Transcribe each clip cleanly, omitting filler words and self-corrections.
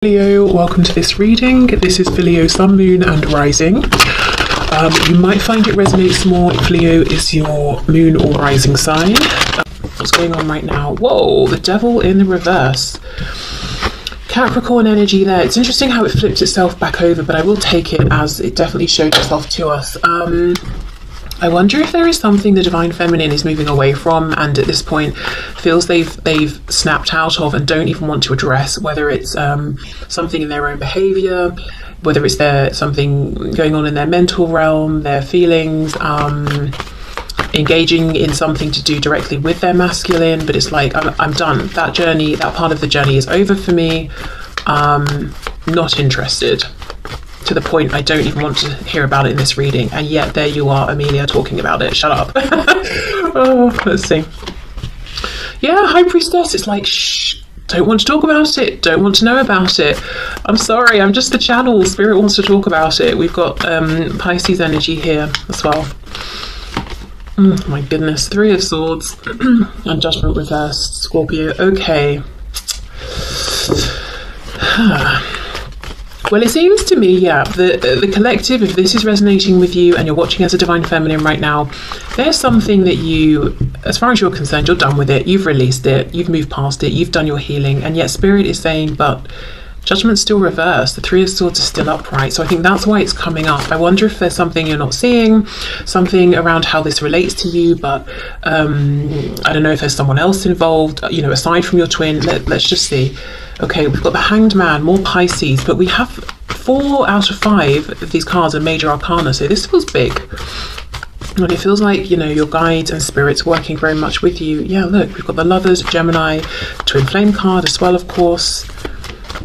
Leo, welcome to this reading. This is for Leo, Sun, Moon and Rising. You might find it resonates more if Leo is your moon or rising sign. What's going on right now? Whoa, the devil in the reverse. Capricorn energy there. It's interesting how it flipped itself back over, but I will take it as it definitely showed itself to us. I wonder if there is something the divine feminine is moving away from and at this point feels they've snapped out of and don't even want to address, whether it's something in their own behavior, whether it's something going on in their mental realm, their feelings, engaging in something to do directly with their masculine. But it's like, I'm done. That journey, that part of the journey is over for me. Not interested. To the point I don't even want to hear about it in this reading, and yet there you are, Amelia, talking about it. Shut up. Oh, let's see. Yeah, High Priestess, it's like, shh, don't want to talk about it, don't want to know about it. I'm sorry, I'm just the channel. Spirit wants to talk about it. We've got Pisces energy here as well. My goodness, Three of Swords and Judgment reversed, Scorpio. Okay. Well, it seems to me, yeah, the collective, if this is resonating with you and you're watching as a divine feminine right now, there's something that you, as far as you're concerned, you're done with it, you've released it, you've moved past it, you've done your healing, and yet Spirit is saying, but Judgment's still reversed, the Three of Swords are still upright. So I think that's why it's coming up. I wonder if there's something you're not seeing, something around how this relates to you, but I don't know if there's someone else involved, you know, aside from your twin. Let's just see. Okay, we've got the Hanged Man, more Pisces, but we have 4 out of 5 of these cards are major arcana, so this feels big. And it feels like, you know, your guides and spirits working very much with you. Yeah, look, we've got the Lovers, Gemini, Twin Flame card as well, of course.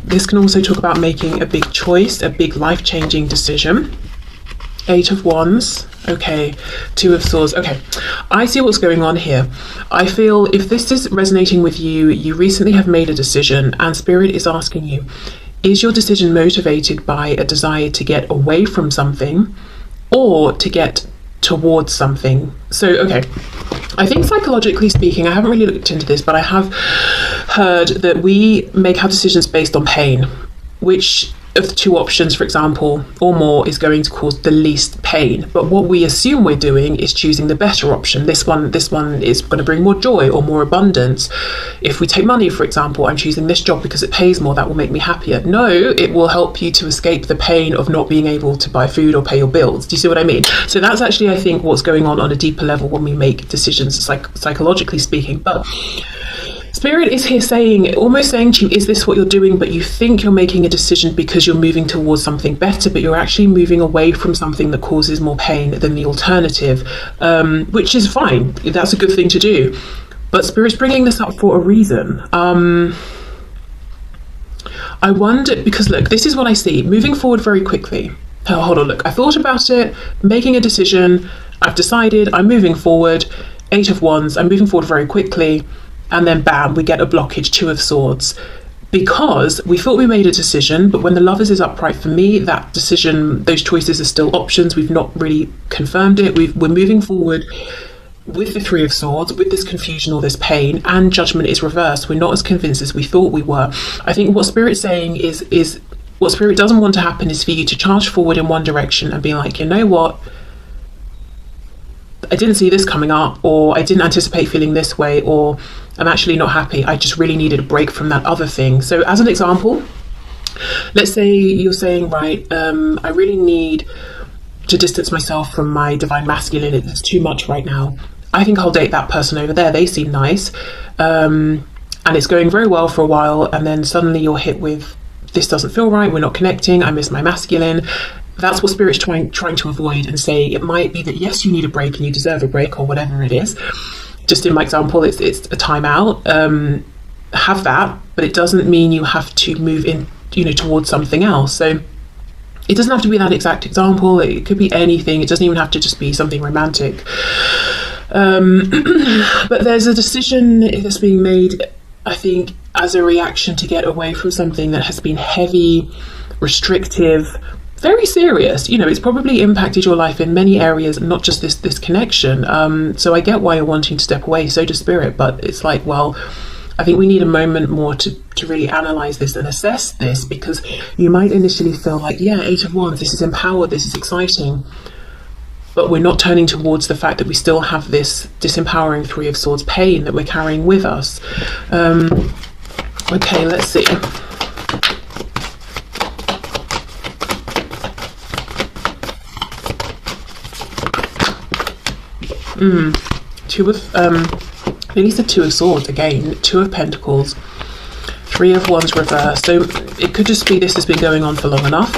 This can also talk about making a big choice, a big life-changing decision. 8 of Wands. Okay, 2 of Swords. Okay, I see what's going on here. I feel if this is resonating with you, you recently have made a decision and Spirit is asking you, is your decision motivated by a desire to get away from something or to get towards something? So, okay, I think psychologically speaking, I haven't really looked into this, but I have heard that we make our decisions based on pain, which of the 2 options, for example, or more, is going to cause the least pain. But what we assume we're doing is choosing the better option. This one is going to bring more joy or more abundance. If we take money, for example, I'm choosing this job because it pays more, that will make me happier. No, it will help you to escape the pain of not being able to buy food or pay your bills. Do you see what I mean? So that's actually, I think, what's going on a deeper level when we make decisions, psychologically speaking. But Spirit is here saying, almost saying to you, is this what you're doing? But you think you're making a decision because you're moving towards something better, but you're actually moving away from something that causes more pain than the alternative, which is fine. That's a good thing to do. But Spirit's bringing this up for a reason. I wonder, because look, this is what I see. Moving forward very quickly. Oh, hold on, look, I thought about it, making a decision. I've decided I'm moving forward. 8 of Wands, I'm moving forward very quickly. And then bam, we get a blockage, 2 of Swords, because we thought we made a decision, but when the Lovers is upright, for me, that decision, those choices are still options. We've not really confirmed it. We're moving forward with the 3 of Swords, with this confusion or this pain, and Judgment is reversed. We're not as convinced as we thought we were. I think what Spirit's saying is what Spirit doesn't want to happen is for you to charge forward in one direction and be like, you know what? I didn't see this coming up, or I didn't anticipate feeling this way, or I'm actually not happy. I just really needed a break from that other thing. So as an example, let's say you're saying, right, I really need to distance myself from my divine masculine. It's too much right now. I think I'll date that person over there. They seem nice. And it's going very well for a while. And then suddenly you're hit with, this doesn't feel right. We're not connecting. I miss my masculine. That's what Spirit's trying to avoid and say it might be that, yes, you need a break and you deserve a break or whatever it is. Just in my example, it's a timeout. Have that, but it doesn't mean you have to move in, you know, towards something else. So it doesn't have to be that exact example. It could be anything. It doesn't even have to just be something romantic. But there's a decision that's being made, I think, as a reaction to get away from something that has been heavy, restrictive, very serious. You know, it's probably impacted your life in many areas, not just this connection. So I get why you're wanting to step away, so does Spirit, but it's like, well, I think we need a moment more to really analyze this and assess this, because you might initially feel like, yeah, Eight of Wands, this is empowered, this is exciting, but we're not turning towards the fact that we still have this disempowering Three of Swords pain that we're carrying with us. Okay, let's see. Really the Two of Swords again, Two of Pentacles, Three of Wands reversed. So it could just be this has been going on for long enough.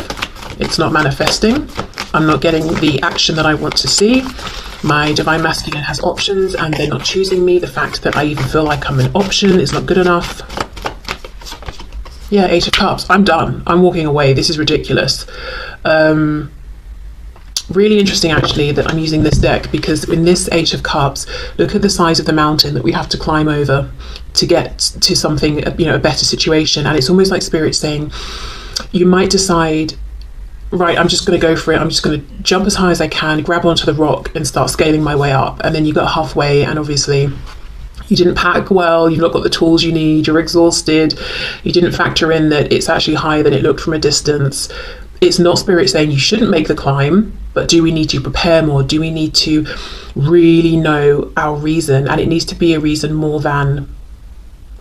It's not manifesting. I'm not getting the action that I want to see. My Divine Masculine has options and they're not choosing me. The fact that I even feel like I'm an option is not good enough. Yeah, Eight of Cups. I'm done. I'm walking away. This is ridiculous. Really interesting actually that I'm using this deck, because in this Eight of Cups, look at the size of the mountain that we have to climb over to get to something, you know, a better situation. And it's almost like Spirit saying, you might decide, right, I'm just going to go for it. I'm just going to jump as high as I can, grab onto the rock and start scaling my way up. And then you got halfway and obviously you didn't pack well, you've not got the tools you need, you're exhausted, you didn't factor in that it's actually higher than it looked from a distance. It's not Spirit saying you shouldn't make the climb, but do we need to prepare more? Do we need to really know our reason? And it needs to be a reason more than,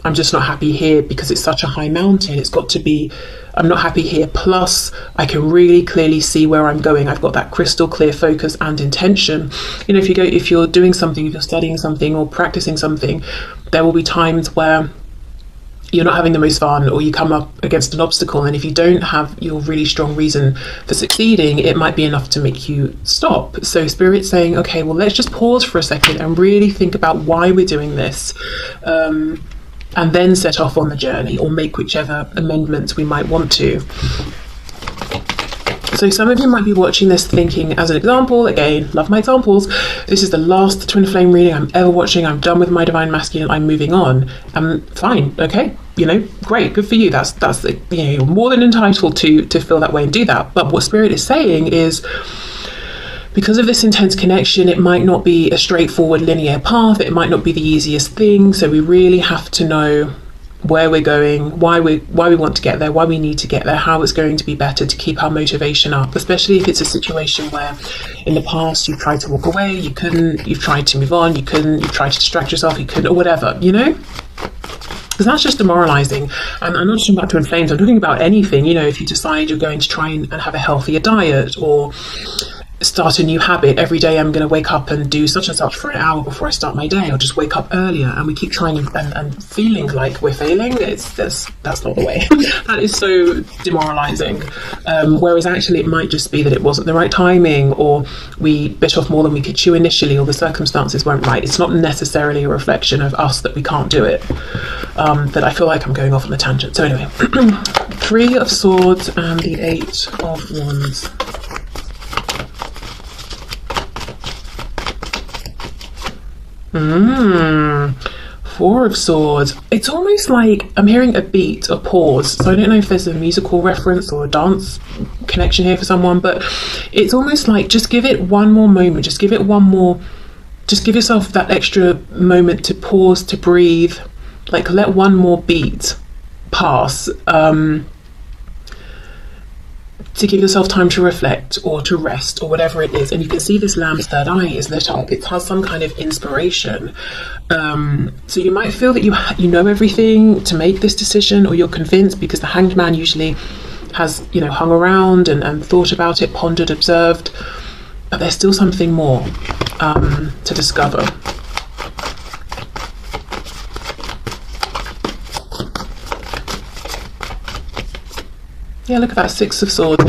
I'm just not happy here because it's such a high mountain. It's got to be, I'm not happy here, plus I can really clearly see where I'm going. I've got that crystal clear focus and intention. You know, if you're doing something, if you're studying something or practicing something, there will be times where you're not having the most fun, or you come up against an obstacle, and if you don't have your really strong reason for succeeding, it might be enough to make you stop. So Spirit's saying, okay, well, let's just pause for a second and really think about why we're doing this, and then set off on the journey, or make whichever amendments we might want to. So some of you might be watching this thinking, as an example, again, love my examples, this is the last twin flame reading I'm ever watching, I'm done with my Divine Masculine, I'm moving on. Fine, okay, you know, great, good for you. That's you know, you're more than entitled to feel that way and do that. But what Spirit is saying is, because of this intense connection, it might not be a straightforward linear path, it might not be the easiest thing, so we really have to know where we're going, why we want to get there, why we need to get there, how it's going to be better to keep our motivation up, especially if it's a situation where in the past you've tried to walk away, you couldn't, you've tried to move on, you couldn't, you've tried to distract yourself, you couldn't, or whatever, you know? Because that's just demoralizing. And I'm not just talking about twin flames, I'm talking about anything, you know, if you decide you're going to try and have a healthier diet, or start a new habit. Every day I'm going to wake up and do such and such for an hour before I start my day, or just wake up earlier, and we keep trying and feeling like we're failing. That's not the way. That is so demoralizing. Whereas actually it might just be that it wasn't the right timing, or we bit off more than we could chew initially, or the circumstances weren't right. It's not necessarily a reflection of us that we can't do it. That I feel like I'm going off on a tangent. So anyway, Three of Swords and the Eight of Wands. Four of Swords. It's almost like I'm hearing a beat, a pause. So I don't know if there's a musical reference or a dance connection here for someone, but it's almost like just give it one more moment, just give it one more, just give yourself that extra moment to pause, to breathe, like let one more beat pass. To give yourself time to reflect or to rest or whatever it is. And you can see this lamb's third eye is lit up. It has some kind of inspiration. So you might feel that you know everything to make this decision, or you're convinced, because the Hanged Man usually has, you know, hung around and thought about it, pondered, observed. But there's still something more to discover. Yeah, look at that, Six of Swords.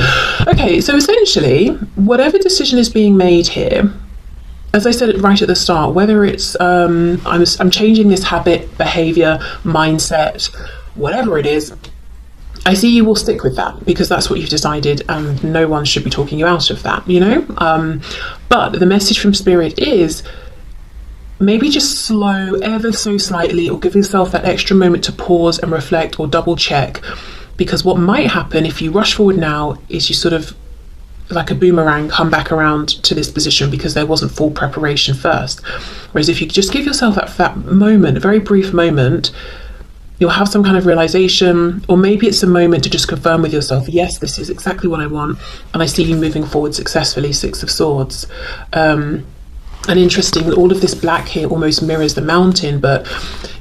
Okay, so essentially, whatever decision is being made here, as I said right at the start, whether it's I'm changing this habit, behavior, mindset, whatever it is, I see you will stick with that because that's what you've decided, and no one should be talking you out of that, you know? But the message from Spirit is, maybe just slow ever so slightly, or give yourself that extra moment to pause and reflect or double check. Because what might happen if you rush forward now is you sort of, like a boomerang, come back around to this position because there wasn't full preparation first. Whereas if you just give yourself that moment, a very brief moment, you'll have some kind of realization, or maybe it's a moment to just confirm with yourself, yes, this is exactly what I want, and I see you moving forward successfully. 6 of Swords. And interesting, all of this black here almost mirrors the mountain, but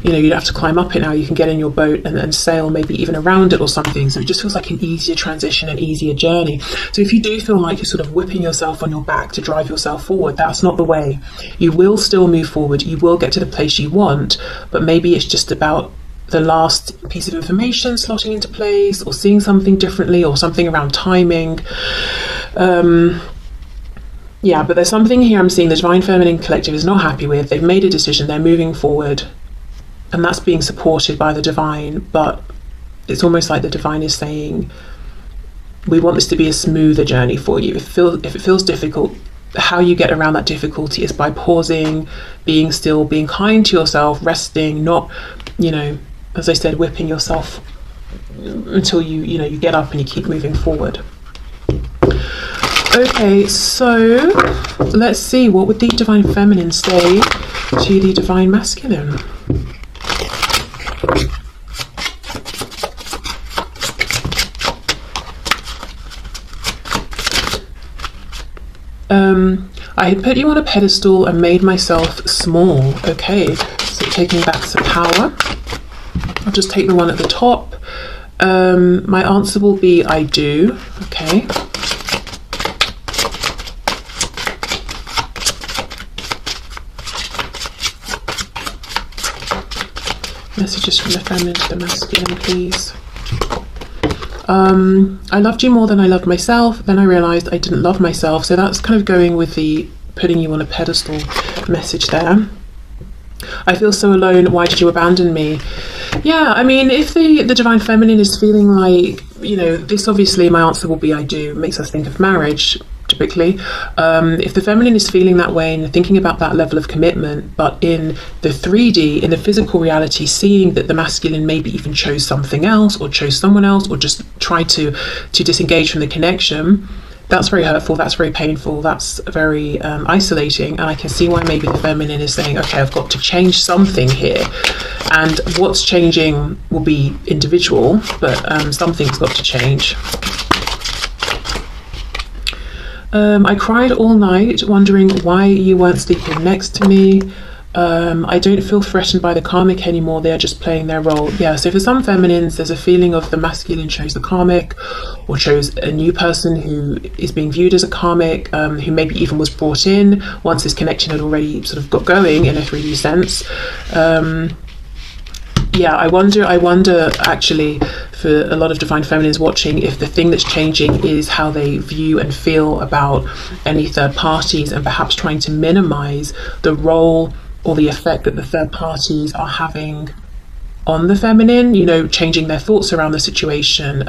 you know, you'd have to climb up it now. You can get in your boat and sail maybe even around it or something. So it just feels like an easier transition, an easier journey. So if you do feel like you're sort of whipping yourself on your back to drive yourself forward, that's not the way. You will still move forward. You will get to the place you want, but maybe it's just about the last piece of information slotting into place, or seeing something differently, or something around timing. Yeah, but there's something here I'm seeing the Divine Feminine Collective is not happy with. They've made a decision, they're moving forward, and that's being supported by the Divine, but it's almost like the Divine is saying, we want this to be a smoother journey for you. If it feels difficult, how you get around that difficulty is by pausing, being still, being kind to yourself, resting, not, you know, as I said, whipping yourself until you get up and you keep moving forward. Okay, so let's see, what would the Divine Feminine say to the Divine Masculine? I had put you on a pedestal and made myself small. Okay, so taking back some power. I'll just take the one at the top. My answer will be I do. Okay. Messages from the feminine to the masculine, please. I loved you more than I loved myself. Then I realized I didn't love myself. So that's kind of going with the putting you on a pedestal message there. I feel so alone. Why did you abandon me? Yeah, I mean, if the Divine Feminine is feeling like, you know, this, obviously my answer will be I do. It makes us think of marriage, typically. If the feminine is feeling that way and thinking about that level of commitment, but in the 3D, in the physical reality, seeing that the masculine maybe even chose something else, or chose someone else, or just tried to disengage from the connection, that's very hurtful, that's very painful, that's very isolating. And I can see why maybe the feminine is saying, okay, I've got to change something here. And what's changing will be individual, but something's got to change. I cried all night wondering why you weren't sleeping next to me. I don't feel threatened by the karmic anymore. They are just playing their role. Yeah, so for some feminines, there's a feeling of the masculine chose the karmic, or chose a new person who is being viewed as a karmic, who maybe even was brought in once this connection had already sort of got going in a 3D sense. Yeah, I wonder actually, for a lot of Divine Feminines watching, if the thing that's changing is how they view and feel about any third parties, and perhaps trying to minimize the role or the effect that the third parties are having on the feminine, you know, changing their thoughts around the situation,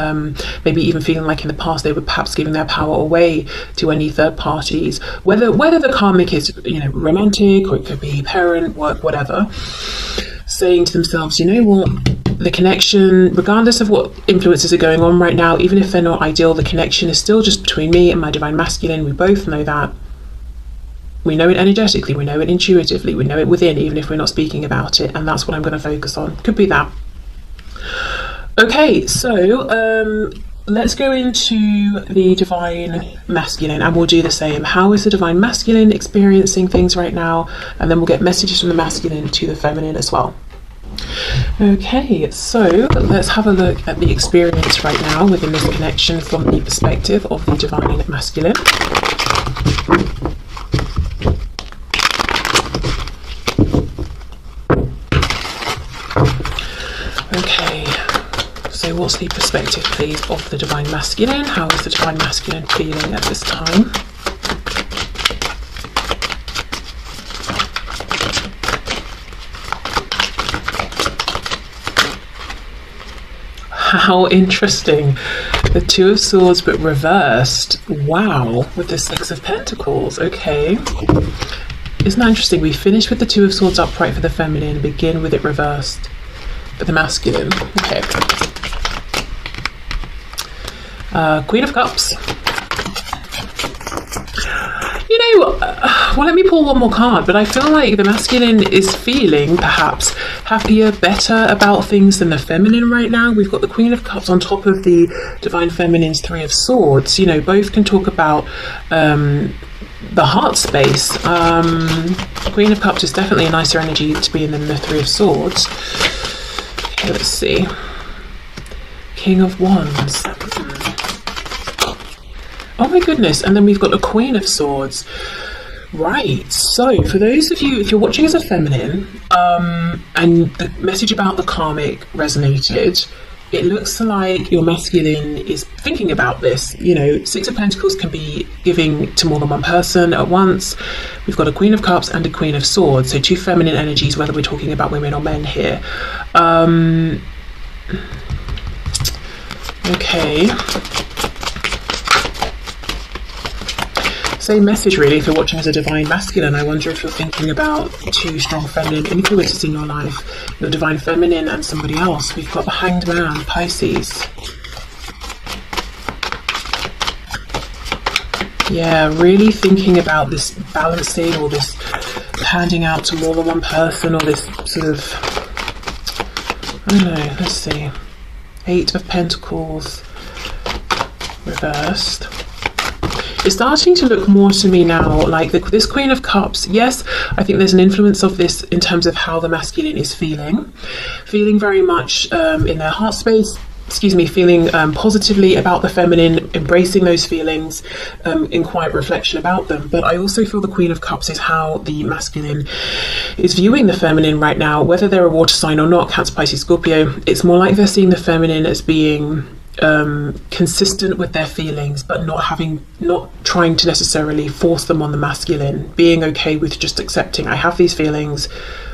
maybe even feeling like in the past they were perhaps giving their power away to any third parties, whether the karmic is, you know, romantic, or it could be parent, work, whatever, saying to themselves, you know what, the connection, regardless of what influences are going on right now, even if they're not ideal, the connection is still just between me and my Divine Masculine. We both know that. We know it energetically, we know it intuitively, we know it within, even if we're not speaking about it, and that's what I'm going to focus on. Could be that. Okay, so let's go into the Divine Masculine, and we'll do the same. How is the Divine Masculine experiencing things right now? And then we'll get messages from the masculine to the feminine as well. Okay, so let's have a look at the experience right now within this connection from the perspective of the Divine Masculine. Okay, so what's the perspective, please, of the Divine Masculine? How is the Divine Masculine feeling at this time? How interesting. The Two of Swords, but reversed. Wow, with the Six of Pentacles. Okay. Isn't that interesting? We finish with the Two of Swords upright for the feminine and begin with it reversed for the masculine. Okay. Queen of Cups. Well, let me pull one more card, but I feel like the masculine is feeling perhaps happier, better about things than the feminine right now. We've got the Queen of Cups on top of the Divine Feminine's Three of Swords. Both can talk about the heart space. Queen of Cups is definitely a nicer energy to be in than the Three of Swords. Okay, let's see. King of Wands. Oh my goodness, and then we've got the Queen of Swords. Right, so for those of you, if you're watching as a feminine, and the message about the karmic resonated, it looks like your masculine is thinking about this. Six of Pentacles can be giving to more than one person at once. We've got a Queen of Cups and a Queen of Swords, so two feminine energies, whether we're talking about women or men here. Okay. Same message really if you're watching as a divine masculine. I wonder if you're thinking about two strong feminine influences in your life, your divine feminine and somebody else. We've got the Hanged Man, Pisces. Yeah, really thinking about this balancing or this handing out to more than one person, or this sort of, I don't know, let's see. Eight of Pentacles reversed. It's starting to look more to me now like this Queen of Cups. Yes, I think there's an influence of this in terms of how the masculine is feeling very much in their heart space, feeling positively about the feminine, embracing those feelings, in quiet reflection about them. But I also feel the Queen of Cups is how the masculine is viewing the feminine right now, whether they're a water sign or not, Cancer, Pisces, Scorpio. It's more like they're seeing the feminine as being consistent with their feelings, but not trying to necessarily force them on the masculine, being okay with just accepting, I have these feelings,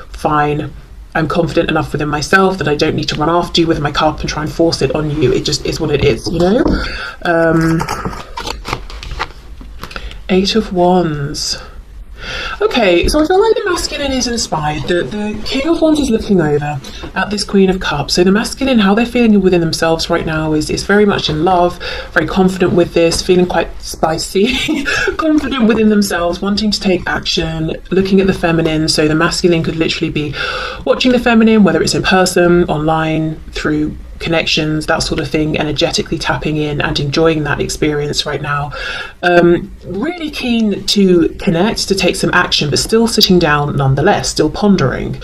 fine, I'm confident enough within myself that I don't need to run after you with my cup and try and force it on you. It just is what it is, Eight of Wands. Okay, so I feel like the masculine is inspired. The King of Wands is looking over at this Queen of Cups. So the masculine, how they're feeling within themselves right now is very much in love, very confident with this, feeling quite spicy, confident within themselves, wanting to take action, looking at the feminine. So the masculine could literally be watching the feminine, whether it's in person, online, through connections, that sort of thing, energetically tapping in and enjoying that experience right now. Really keen to connect, to take some action, but still sitting down nonetheless, still pondering.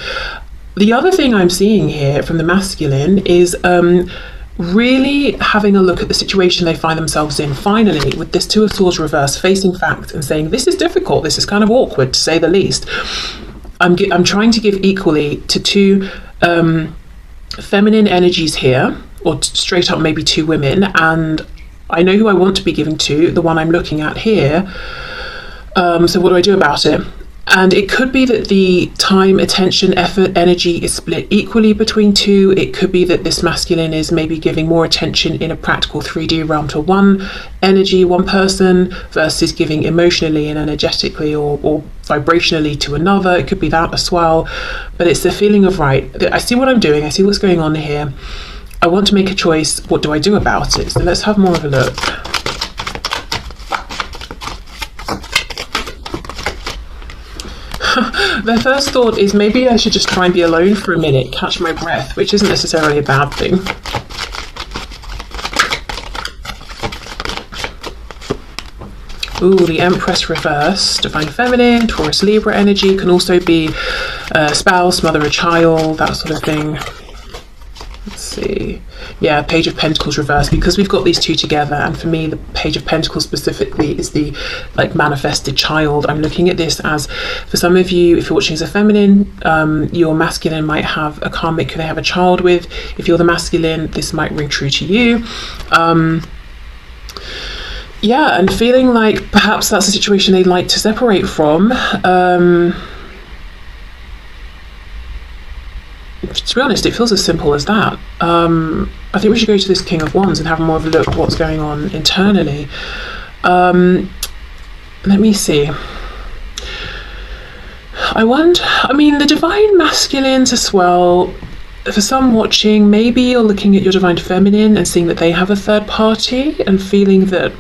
The other thing I'm seeing here from the masculine is really having a look at the situation they find themselves in, finally, with this Two of Swords reverse, facing fact and saying, this is difficult, this is kind of awkward to say the least. I'm trying to give equally to two feminine energies here, or straight up maybe two women, and I know who I want to be giving to, the one I'm looking at here. So what do I do about it? And it could be that the time, attention, effort, energy is split equally between two. It could be that this masculine is maybe giving more attention in a practical 3D realm to one energy, one person, versus giving emotionally and energetically or vibrationally to another. It could be that as well. But it's the feeling of, right, I see what I'm doing, I see what's going on here. I want to make a choice. What do I do about it? So let's have more of a look. Their first thought is maybe I should just try and be alone for a minute, catch my breath, which isn't necessarily a bad thing. Ooh, the Empress reverse, Divine Feminine, Taurus, Libra energy, can also be a spouse, mother, a child, that sort of thing. Let's see. Yeah, Page of Pentacles reverse, because we've got these two together, and for me the Page of Pentacles specifically is the manifested child. I'm looking at this as, for some of you, if you're watching as a feminine, your masculine might have a karmic who they have a child with. If you're the masculine, this might ring true to you. Yeah, and feeling like perhaps that's a situation they'd like to separate from. To be honest, it feels as simple as that. I think we should go to this King of Wands and have more of a look at what's going on internally. Let me see. The divine masculines as well, for some watching, maybe you're looking at your divine feminine and seeing that they have a third party and feeling that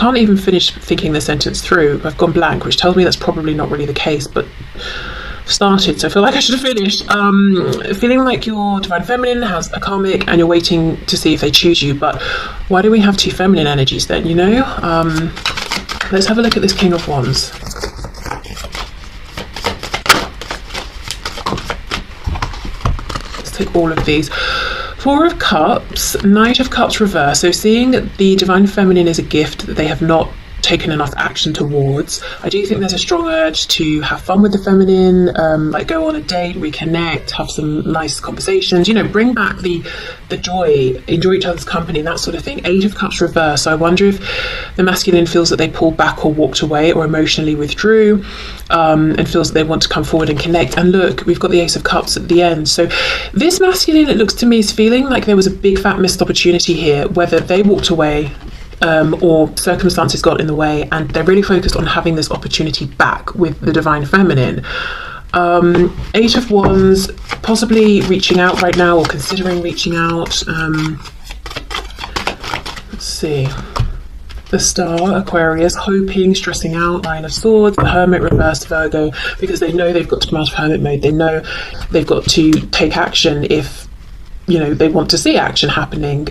can't even finish thinking the sentence through. I've gone blank, which tells me that's probably not really the case, but I've started, so I feel like I should have finished. Feeling like your divine feminine has a karmic and you're waiting to see if they choose you. But why do we have two feminine energies then, you know? Let's have a look at this King of Wands. Let's take all of these. Four of Cups, Knight of Cups reverse. So seeing that the divine feminine is a gift that they have not taken enough action towards, I do think there's a strong urge to have fun with the feminine, like go on a date, reconnect, have some nice conversations, you know, bring back the joy, enjoy each other's company, that sort of thing. Eight of Cups reverse. So I wonder if the masculine feels that they pulled back or walked away or emotionally withdrew, and feels that they want to come forward and connect. And look, we've got the Ace of Cups at the end. So this masculine, it looks to me, is feeling like there was a big fat missed opportunity here, whether they walked away or circumstances got in the way, and they're really focused on having this opportunity back with the divine feminine. Eight of Wands, possibly reaching out right now or considering reaching out. Let's see. The Star, Aquarius, hoping, stressing out. Nine of Swords, the Hermit, reversed, Virgo, because they know they've got to come out of hermit mode. They know they've got to take action if, you know, they want to see action happening.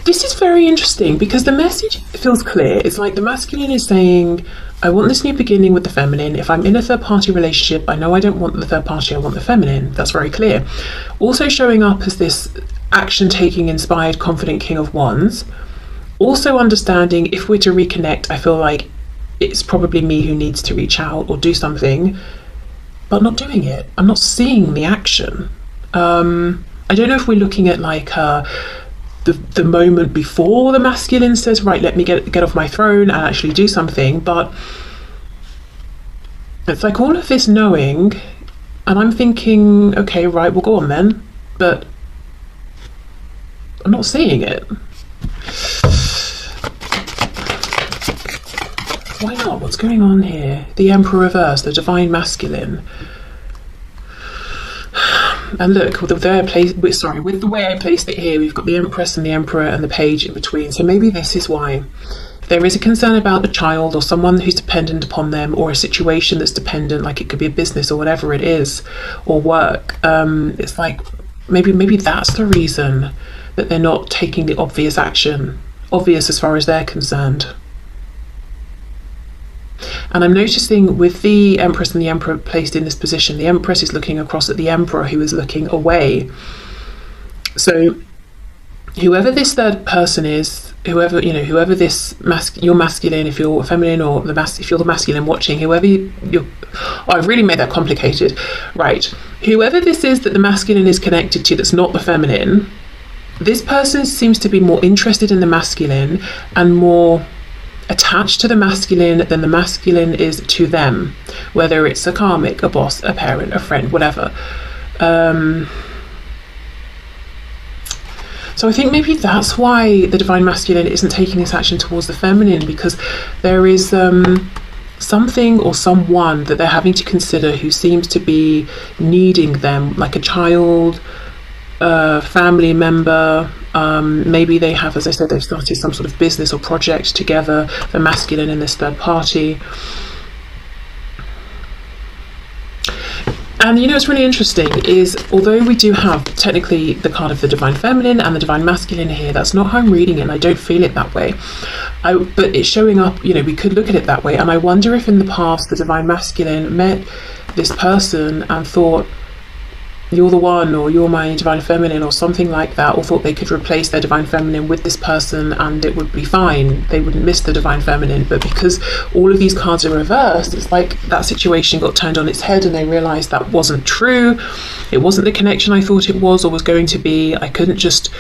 This is very interesting because the message feels clear. It's like the masculine is saying, I want this new beginning with the feminine. If I'm in a third party relationship, I know I don't want the third party, I want the feminine. That's very clear. Also showing up as this action taking, inspired, confident King of Wands. Also understanding if we're to reconnect, I feel like it's probably me who needs to reach out or do something, but not doing it. I'm not seeing the action. I don't know if we're looking at like the moment before the masculine says, right, let me get off my throne and actually do something, but it's like all of this knowing, and I'm thinking, okay, right, we'll go on then, but I'm not seeing it. Why not? What's going on here? The Emperor reverse, the divine masculine. And look, with the way I placed it here, we've got the Empress and the Emperor and the Page in between. So maybe this is why there is a concern about a child or someone who's dependent upon them, or a situation that's dependent, like it could be a business or whatever it is, or work. It's like maybe that's the reason that they're not taking the obvious action, obvious as far as they're concerned. And I'm noticing with the Empress and the Emperor placed in this position, the Empress is looking across at the Emperor, who is looking away. So whoever this third person is, whoever this you're masculine, if you're feminine, or if you're the masculine watching, I've really made that complicated. Right. Whoever this is that the masculine is connected to that's not the feminine, this person seems to be more interested in the masculine and more attached to the masculine than the masculine is to them, whether it's a karmic, a boss, a parent, a friend, whatever. So I think maybe that's why the divine masculine isn't taking this action towards the feminine, because there is something or someone that they're having to consider who seems to be needing them, like a child, family member. Maybe they have, as I said, they've started some sort of business or project together, the masculine and this third party. And you know what's really interesting is, although we do have technically the card of the divine feminine and the divine masculine here, that's not how I'm reading it, and I don't feel it that way. But it's showing up, you know, we could look at it that way. And I wonder if in the past the divine masculine met this person and thought, you're the one, or you're my divine feminine, or something like that, or thought they could replace their divine feminine with this person and it would be fine, they wouldn't miss the divine feminine. But because all of these cards are reversed, it's like that situation got turned on its head and they realized that wasn't true, it wasn't the connection I thought it was or was going to be. I couldn't just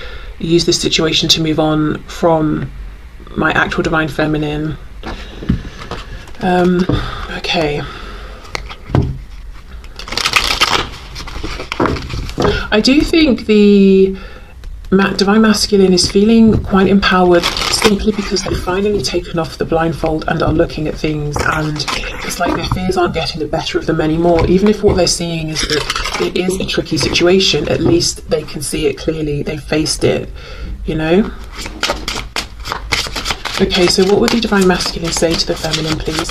use this situation to move on from my actual divine feminine. Okay, I do think the divine masculine is feeling quite empowered, simply because they've finally taken off the blindfold and are looking at things, and it's like their fears aren't getting the better of them anymore. Even if what they're seeing is that it is a tricky situation, at least they can see it clearly, they've faced it, you know. Okay, so what would the Divine Masculine say to the Feminine, please?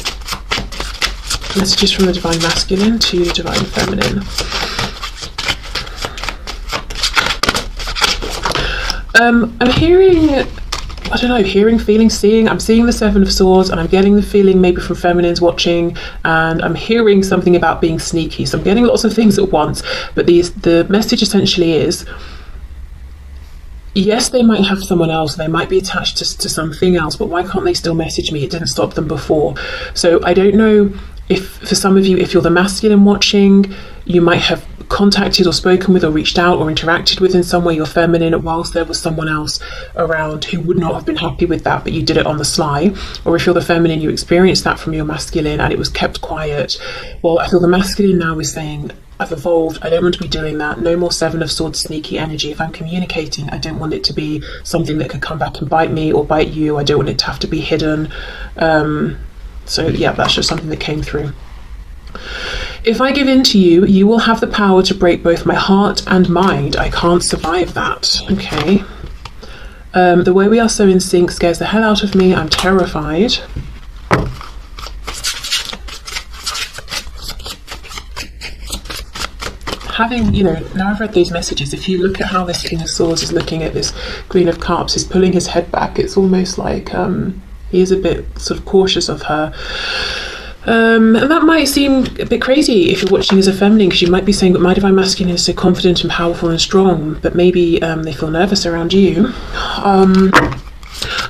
Messages from the Divine Masculine to the Divine Feminine. I'm hearing, I don't know, hearing, feeling, seeing. I'm seeing the Seven of Swords, and I'm getting the feeling maybe from feminines watching, and I'm hearing something about being sneaky. So I'm getting lots of things at once, but the message essentially is, yes, they might have someone else, they might be attached to something else, but why can't they still message me? It didn't stop them before. So I don't know if, for some of you, if you're the masculine watching, you might have contacted or spoken with or reached out or interacted with in some way your feminine whilst there was someone else around who would not have been happy with that, but you did it on the sly. Or if you're the feminine, you experienced that from your masculine and it was kept quiet. Well, I feel the masculine now is saying, I've evolved, I don't want to be doing that. No more Seven of Swords sneaky energy. If I'm communicating, I don't want it to be something that could come back and bite me or bite you. I don't want it to have to be hidden. So yeah, that's just something that came through. If I give in to you, you will have the power to break both my heart and mind. I can't survive that. Okay. The way we are so in sync scares the hell out of me. I'm terrified. Having, you know, now I've read these messages, if you look at how this King of Swords is looking at this Queen of Cups, he's pulling his head back. It's almost like he is a bit sort of cautious of her. And that might seem a bit crazy if you're watching as a feminine, because you might be saying, but my Divine Masculine is so confident and powerful and strong, but maybe they feel nervous around you.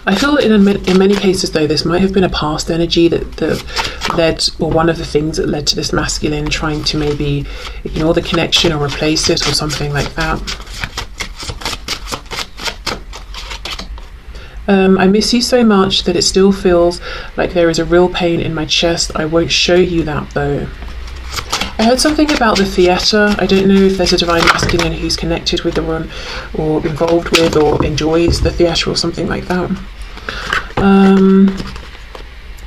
I feel that in many cases, though, this might have been a past energy that led, or one of the things that led to this masculine trying to maybe ignore the connection or replace it or something like that. I miss you so much that it still feels like there is a real pain in my chest. I won't show you that, though. I heard something about the theatre. I don't know if there's a Divine Masculine who's connected with the one, or involved with, or enjoys the theatre or something like that.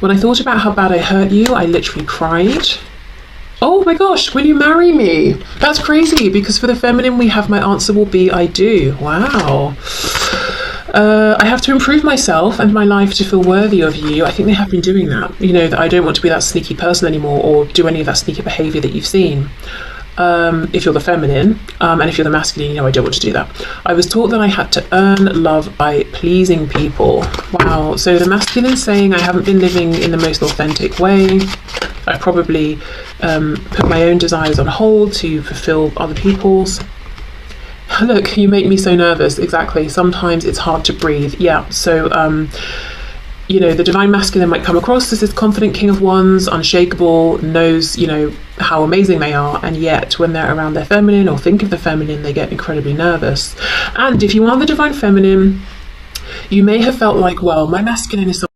When I thought about how bad I hurt you, I literally cried. Oh my gosh, will you marry me? That's crazy, because for the feminine we have my answer will be I do. Wow. I have to improve myself and my life to feel worthy of you. I think they have been doing that. You know, that I don't want to be that sneaky person anymore or do any of that sneaky behaviour that you've seen. If you're the feminine, and if you're the masculine, you know, I don't want to do that. I was taught that I had to earn love by pleasing people. Wow. So the masculine saying I haven't been living in the most authentic way. I probably put my own desires on hold to fulfill other people's. Look, you make me so nervous. Exactly. Sometimes it's hard to breathe. Yeah. So, you know, the Divine Masculine might come across as this confident King of Wands, unshakable, knows, you know, how amazing they are. And yet when they're around their feminine or think of the feminine, they get incredibly nervous. And if you are the Divine Feminine, you may have felt like, well, my masculine is